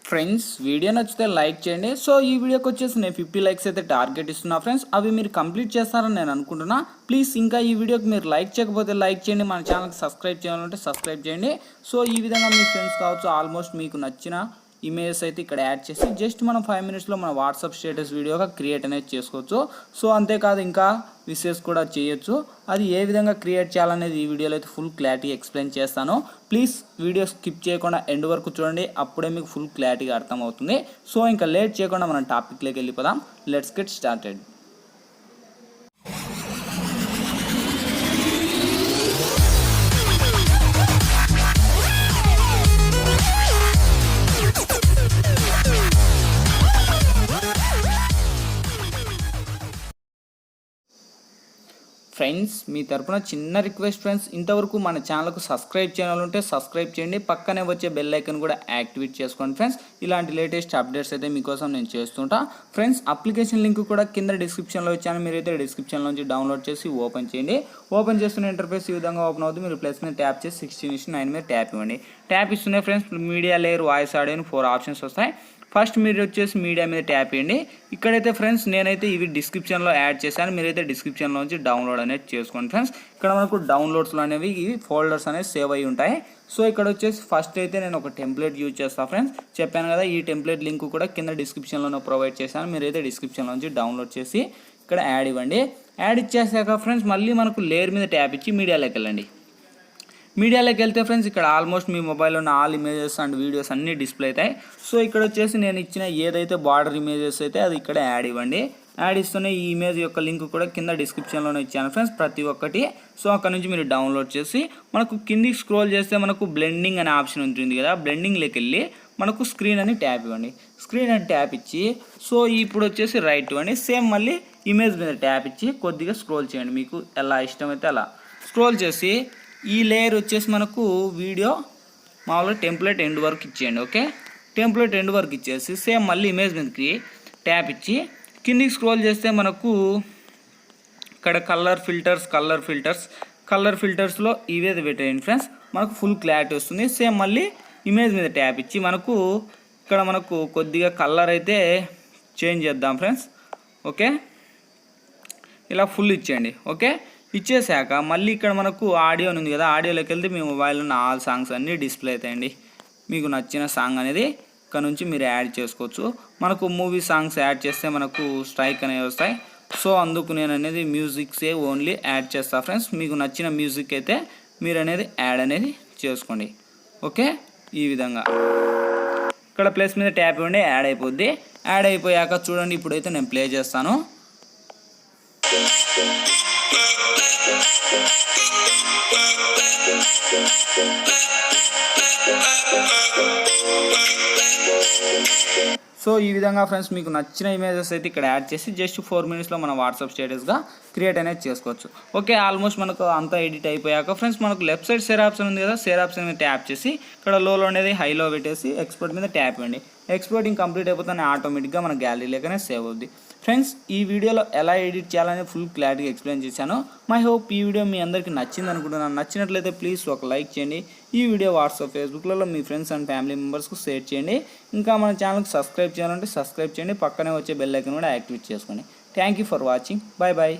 Friends video నచ్చితే like చేయండి. So ఈ వీడియోకి వచ్చేసి నేను 50 లైక్స్ అయితే టార్గెట్ ఇస్తున్నా ఫ్రెండ్స్. అవి మీరు కంప్లీట్ చేస్తారని నేను అనుకుంటున్నా. ప్లీజ్ ఇంకా ఈ వీడియోకి మీరు లైక్ చేయకపోతే లైక్ చేయండి, మన ఛానల్కి సబ్స్క్రైబ్ చేయాలంటే సబ్స్క్రైబ్ చేయండి. సో ఈ విధంగా మీ ఫ్రెండ్స్ కావచ్చు ఆల్మోస్ట్ మీకు నచ్చిన ఇమేజెస్ అయితే ఇక్కడ యాడ్ చేసి జస్ట్ మనం 5 మినిట్స్లో మన వాట్సాప్ స్టేటస్ వీడియోగా క్రియేట్ అనేది చేసుకోవచ్చు. సో అంతేకాదు ఇంకా విషెస్ కూడా చేయొచ్చు. అది ఏ విధంగా క్రియేట్ చేయాలనేది ఈ వీడియోలో అయితే ఫుల్ క్లారిటీ ఎక్స్ప్లెయిన్ చేస్తాను. ప్లీజ్ వీడియో స్కిప్ చేయకుండా ఎండ్ వరకు చూడండి, అప్పుడే మీకు ఫుల్ క్లారిటీగా అర్థమవుతుంది. సో ఇంకా లేట్ చేయకుండా మనం టాపిక్లోకి వెళ్ళిపోదాం. Let's get started. ఫ్రెండ్స్ మీ తరపున చిన్న రిక్వెస్ట్ ఫ్రెండ్స్, ఇంతవరకు మన ఛానల్కు సబ్స్క్రైబ్ చేయాలంటే సబ్స్క్రైబ్ చేయండి, పక్కనే వచ్చే బెల్ ఐకాన్ కూడా యాక్టివేట్ చేసుకోండి ఫ్రెండ్స్. ఇలాంటి లేటెస్ట్ అప్డేట్స్ అయితే మీకోసం నేను చేస్తుంటా ఫ్రెండ్స్. అప్లికేషన్ లింక్ కూడా కింద డిస్క్రిప్షన్లో ఇచ్చాను, మీరైతే డిస్క్రిప్షన్లో నుంచి డౌన్లోడ్ చేసి ఓపెన్ చేయండి. ఓపెన్ చేస్తున్న ఇంటర్ఫేస్ ఈ విధంగా ఓపెన్ అవుతుంది. మీరు ప్లస్ మీద ట్యాప్ చేసి 16:9 మీద ట్యాప్ ఇవ్వండి. ట్యాప్ ఇస్తున్నాయి friends. Media layer, voice audio 4 options వస్తాయి. ఫస్ట్ మీరు వచ్చేసి మీడియా మీద ట్యాప్ చేయండి. ఇక్కడైతే ఫ్రెండ్స్ నేనైతే ఇవి డిస్క్రిప్షన్లో యాడ్ చేశాను, మీరైతే డిస్క్రిప్షన్లో నుంచి డౌన్లోడ్ అనేది చేసుకోండి ఫ్రెండ్స్. ఇక్కడ మనకు డౌన్లోడ్స్లో అనేవి ఇవి ఫోల్డర్స్ అనేవి సేవ్ అయ్యి ఉంటాయి. సో ఇక్కడ వచ్చేసి ఫస్ట్ అయితే నేను ఒక టెంప్లెట్ యూజ్ చేస్తాను ఫ్రెండ్స్. చెప్పాను కదా, ఈ టెంప్లెట్ లింక్ కూడా కింద డిస్క్రిప్షన్లో ప్రొవైడ్ చేశాను, మీరైతే డిస్క్రిప్షన్లో నుంచి డౌన్లోడ్ చేసి ఇక్కడ యాడ్ ఇవ్వండి. యాడ్ ఇచ్చేసాక ఫ్రెండ్స్ మళ్ళీ మనకు లేయర్ మీద ట్యాప్ ఇచ్చి మీడియాలోకి వెళ్ళండి. మీడియాలోకి వెళ్తే ఫ్రెండ్స్ ఇక్కడ ఆల్మోస్ట్ మీ మొబైల్లో ఉన్న ఆల్ ఇమేజెస్ అండ్ వీడియోస్ అన్నీ డిస్ప్లే అవుతాయి. సో ఇక్కడ వచ్చేసి నేను ఇచ్చిన ఏదైతే బార్డర్ ఇమేజెస్ అయితే అది ఇక్కడ యాడ్ ఇవ్వండి. యాడ్ ఇస్తూనే ఈ ఇమేజ్ యొక్క లింక్ కూడా కింద డిస్క్రిప్షన్లోనే ఇచ్చాను ఫ్రెండ్స్, ప్రతి ఒక్కటి. సో అక్కడ నుంచి మీరు డౌన్లోడ్ చేసి మనకు కిందికి స్క్రోల్ చేస్తే మనకు బ్లెండింగ్ అనే ఆప్షన్ ఉంటుంది కదా, బ్లెండింగ్లోకి వెళ్ళి మనకు స్క్రీన్ అని ట్యాప్ ఇవ్వండి. స్క్రీన్ అని ట్యాప్ ఇచ్చి సో ఇప్పుడు వచ్చేసి రైట్ ఇవ్వండి. సేమ్ మళ్ళీ ఇమేజ్ మీద ట్యాప్ ఇచ్చి కొద్దిగా స్క్రోల్ చేయండి, మీకు ఎలా ఇష్టమైతే అలా స్క్రోల్ చేసి ఈ లేయర్ వచ్చేసి మనకు వీడియో మామూలుగా టెంప్లెట్ ఎండ్ వరకు ఇచ్చేయండి. ఓకే, టెంప్లెట్ ఎండ్ వరకు ఇచ్చేసి సేమ్ మళ్ళీ ఇమేజ్ మీదకి ట్యాప్ ఇచ్చి కిందికి స్క్రోల్ చేస్తే మనకు ఇక్కడ కలర్ ఫిల్టర్స్లో ఇవేది పెట్టేయండి ఫ్రెండ్స్, మనకు ఫుల్ క్లారిటీ వస్తుంది. సేమ్ మళ్ళీ ఇమేజ్ మీద ట్యాప్ ఇచ్చి మనకు ఇక్కడ మనకు కొద్దిగా కలర్ అయితే చేంజ్ చేద్దాం ఫ్రెండ్స్. ఓకే, ఇలా ఫుల్ ఇచ్చేయండి. ఓకే, ఇచ్చేసాక మళ్ళీ ఇక్కడ మనకు ఆడియో ఉంది కదా, ఆడియోలోకి వెళ్తే మీ మొబైల్లో ఉన్న ఆల్ సాంగ్స్ అన్నీ డిస్ప్లే అవుతాయండి. మీకు నచ్చిన సాంగ్ అనేది ఇక్కడ నుంచి మీరు యాడ్ చేసుకోవచ్చు. మనకు మూవీ సాంగ్స్ యాడ్ చేస్తే మనకు స్ట్రైక్ అనేవి వస్తాయి. సో అందుకు నేను అనేది మ్యూజిక్సే ఓన్లీ యాడ్ చేస్తా ఫ్రెండ్స్. మీకు నచ్చిన మ్యూజిక్ అయితే మీరు అనేది యాడ్ అనేది చేసుకోండి. ఓకే, ఈ విధంగా ఇక్కడ ప్లేస్ మీద ట్యాప్ ఇవ్వండి, యాడ్ అయిపోద్ది. యాడ్ అయిపోయాక చూడండి, ఇప్పుడైతే నేను ప్లే చేస్తాను. సో ఈ విధంగా ఫ్రెండ్స్ మీకు నచ్చిన ఇమేజెస్ అయితే ఇక్కడ యాడ్ చేసి జస్ట్ 4 మినిట్స్లో మన వాట్సాప్ స్టేటస్గా క్రియేట్ అనేది చేసుకోవచ్చు. ఓకే, ఆల్మోస్ట్ మనకు అంతా ఎడిట్ అయిపోయాక ఫ్రెండ్స్ మనకు లెఫ్ట్ సైడ్ షేర్ ఆప్షన్ ఉంది కదా, షేర్ ఆప్షన్ మీద ట్యాప్ చేసి ఇక్కడ లోలో అనేది హైలో పెట్టేసి ఎక్స్పోర్ట్ మీద ట్యాప్ ఇవ్వండి. ఎక్స్పోర్టింగ్ కంప్లీట్ అయిపోతే ఆటోమేటిక్గా మన గ్యాలరీలోనే సేవ్ అవుద్ది. ఫ్రెండ్స్ ఈ వీడియోలో ఎలా ఎడిట్ చేయాలని ఫుల్ క్లారిటీగా ఎక్స్ప్లెయిన్ చేశాను. మై హోప్ ఈ వీడియో మీ అందరికీ నచ్చింది అనుకుంటున్నాను. నచ్చినట్లయితే ప్లీజ్ ఒక లైక్ చేయండి. ఈ వీడియో వాట్సాప్, ఫేస్బుక్లలో మీ ఫ్రెండ్స్ అండ్ ఫ్యామిలీ మెంబర్స్కు షేర్ చేయండి. ఇంకా మన ఛానల్కి సబ్స్క్రైబ్ చేయాలంటే సబ్స్క్రైబ్ చేయండి, పక్కనే వచ్చే బెల్ ఐకాన్ కూడా యాక్టివేట్ చేసుకోండి. Thank you for watching. Bye bye.